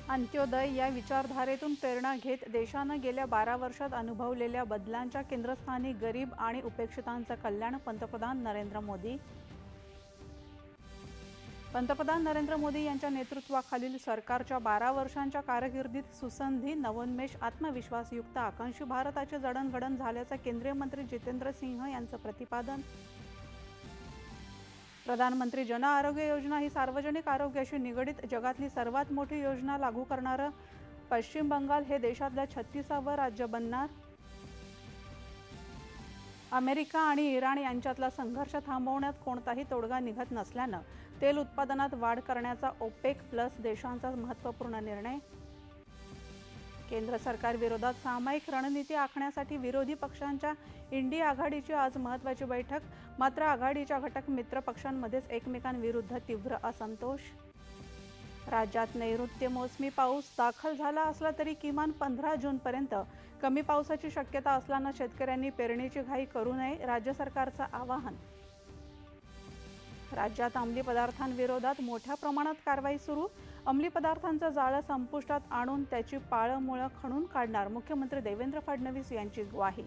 अंत्योदय या विचारधारेतून प्रेरणा घेत देशानं गेल्या 12 वर्षात अनुभवलेल्या बदलांच्या केंद्रस्थानी गरीब आणि उपेक्षितांचं कल्याण पंतप्रधान नरेंद्र मोदी यांच्या नेतृत्वाखालील सरकारच्या 12 वर्षांच्या कारकिर्दीत सुसंधी, नवोन्मेष, आत्मविश्वासयुक्त आकांक्षी भारताचे जडणघडण झाल्याचं केंद्रीय मंत्री जितेंद्र सिंह यांचं प्रतिपादन. प्रधानमंत्री जन आरोग्य योजना ही सार्वजनिक आरोग्याशी निगडित जगातली सर्वात मोठी योजना लागू करणारं पश्चिम बंगाल हे देशातलं 36वं राज्य बनणार. अमेरिका आणि इराण यांच्यातला संघर्ष थांबवण्यात कोणताही तोडगा निघत नसल्यानं तेल उत्पादनात वाढ करण्याचा ओपेक प्लस देशांचा महत्त्वपूर्ण निर्णय. केंद्र सरकार विरोधात सामायिक रणनीती आखण्यासाठी विरोधी पक्षांच्या इंडी आघाडीची आज महत्त्वाची बैठक. मात्र आघाडीच्या घटक मित्र पक्षांमध्येच एकमेकांविरुद्ध तीव्र असंतोष. राज्यात नैऋत्य मोसमी पाऊस दाखल झाला असला तरी किमान 15 जूनपर्यंत कमी पावसाची शक्यता असल्यानं शेतकऱ्यांनी पेरणीची घाई करू नये, राज्य सरकारचं आवाहन. राज्यात अंमली पदार्थांविरोधात मोठ्या प्रमाणात कारवाई सुरू. अंमली पदार्थांचं जाळं संपुष्टात आणून त्याची पाळंमुळं खणून काढणार, मुख्यमंत्री देवेंद्र फडणवीस यांची ग्वाही.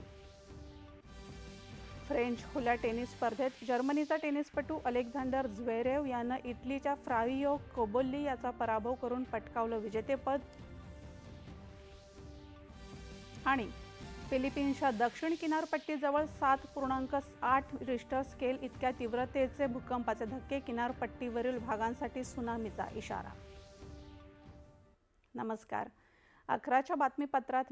फ्रेंच खुल्या टेनिस स्पर्धेत जर्मनीचा टेनिसपटू अलेक्झांडर झ्वेरेव यानं इटलीच्या फ्लावियो कोबोल्ली याचा पराभव करून पटकावलं विजेतेपद. आणि फिलिपिन्सच्या दक्षिण किनारपट्टीजवळ 7.8 रिश्टर स्केल इतक्या तीव्रतेचे भूकंपाचे धक्के, किनारपट्टीवरील भागांसाठी सुनामीचा इशारा. नमस्कार. 11च्या बातमीपत्रात